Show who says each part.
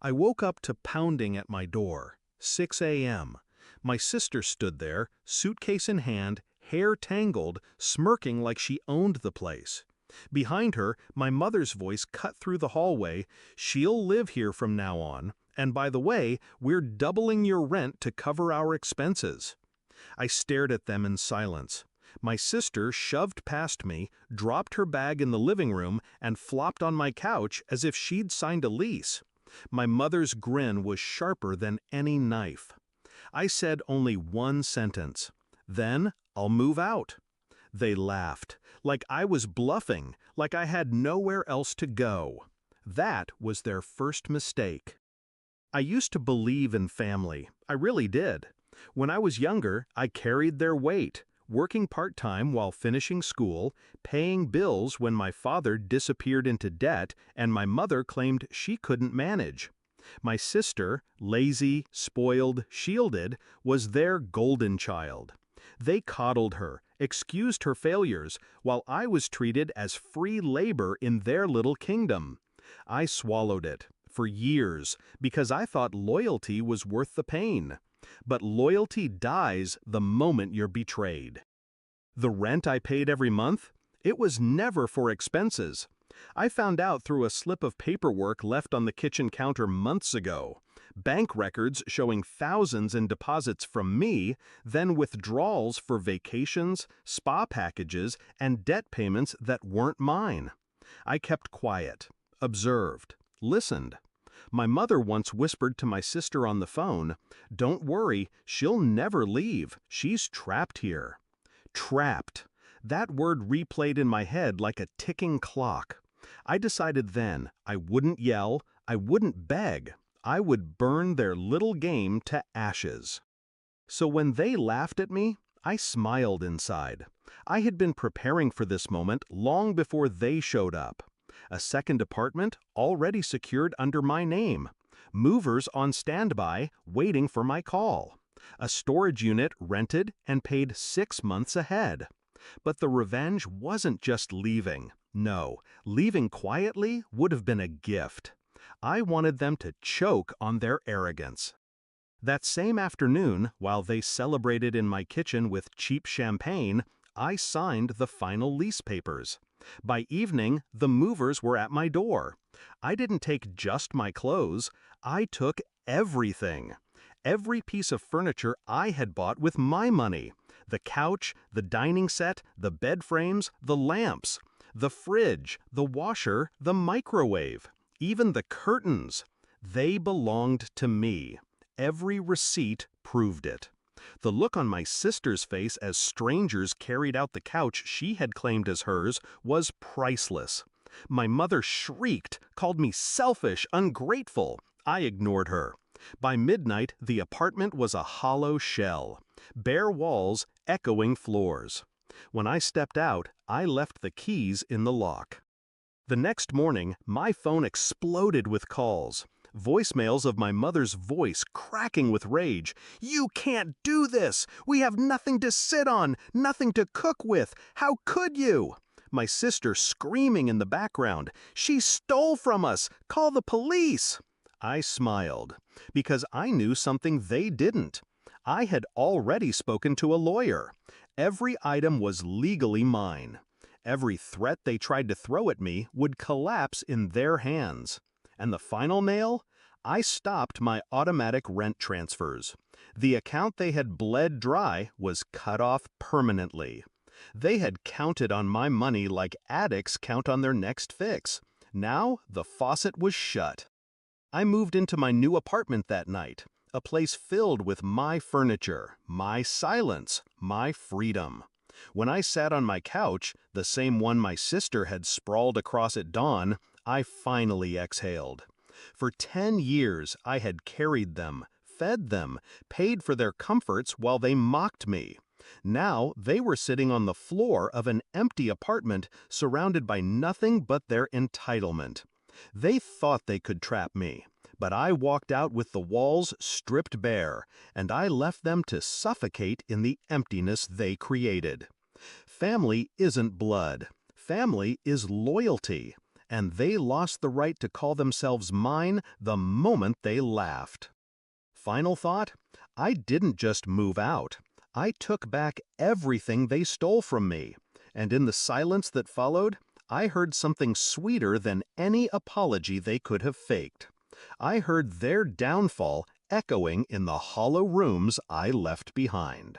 Speaker 1: I woke up to pounding at my door. 6 a.m. My sister stood there, suitcase in hand, hair tangled, smirking like she owned the place. Behind her, my mother's voice cut through the hallway. "She'll live here from now on. And by the way, we're doubling your rent to cover our expenses." I stared at them in silence. My sister shoved past me, dropped her bag in the living room, and flopped on my couch as if she'd signed a lease. My mother's grin was sharper than any knife. I said only one sentence. "Then I'll move out." They laughed, like I was bluffing, like I had nowhere else to go. That was their first mistake. I used to believe in family. I really did. When I was younger, I carried their weight, working part-time while finishing school, paying bills when my father disappeared into debt and my mother claimed she couldn't manage. My sister, lazy, spoiled, shielded, was their golden child. They coddled her, excused her failures, while I was treated as free labor in their little kingdom. I swallowed it, for years, because I thought loyalty was worth the pain. But loyalty dies the moment you're betrayed. The rent I paid every month? It was never for expenses. I found out through a slip of paperwork left on the kitchen counter months ago. Bank records showing thousands in deposits from me, then withdrawals for vacations, spa packages, and debt payments that weren't mine. I kept quiet, observed, listened. My mother once whispered to my sister on the phone, "Don't worry, she'll never leave. She's trapped here." Trapped. That word replayed in my head like a ticking clock. I decided then I wouldn't yell, I wouldn't beg. I would burn their little game to ashes. So when they laughed at me, I smiled inside. I had been preparing for this moment long before they showed up. A second apartment already secured under my name. Movers on standby, waiting for my call. A storage unit rented and paid 6 months ahead. But the revenge wasn't just leaving. No, leaving quietly would have been a gift. I wanted them to choke on their arrogance. That same afternoon, while they celebrated in my kitchen with cheap champagne, I signed the final lease papers. By evening, the movers were at my door. I didn't take just my clothes. I took everything. Every piece of furniture I had bought with my money. The couch, the dining set, the bed frames, the lamps, the fridge, the washer, the microwave, even the curtains. They belonged to me. Every receipt proved it. The look on my sister's face as strangers carried out the couch she had claimed as hers was priceless. My mother shrieked, called me selfish, ungrateful. I ignored her. By midnight, the apartment was a hollow shell. Bare walls, echoing floors. When I stepped out, I left the keys in the lock. The next morning, my phone exploded with calls. Voicemails of my mother's voice cracking with rage. "You can't do this! We have nothing to sit on, nothing to cook with. How could you?" My sister screaming in the background. "She stole from us! Call the police!" I smiled, because I knew something they didn't. I had already spoken to a lawyer. Every item was legally mine. Every threat they tried to throw at me would collapse in their hands. And the final nail? I stopped my automatic rent transfers. The account they had bled dry was cut off permanently. They had counted on my money like addicts count on their next fix. Now the faucet was shut. I moved into my new apartment that night, a place filled with my furniture, my silence, my freedom. When I sat on my couch, the same one my sister had sprawled across at dawn, I finally exhaled. For 10 years, I had carried them, fed them, paid for their comforts while they mocked me. Now they were sitting on the floor of an empty apartment surrounded by nothing but their entitlement. They thought they could trap me, but I walked out with the walls stripped bare, and I left them to suffocate in the emptiness they created. Family isn't blood. Family is loyalty. and they lost the right to call themselves mine the moment they laughed. Final thought? I didn't just move out. I took back everything they stole from me. And in the silence that followed, I heard something sweeter than any apology they could have faked. I heard their downfall echoing in the hollow rooms I left behind.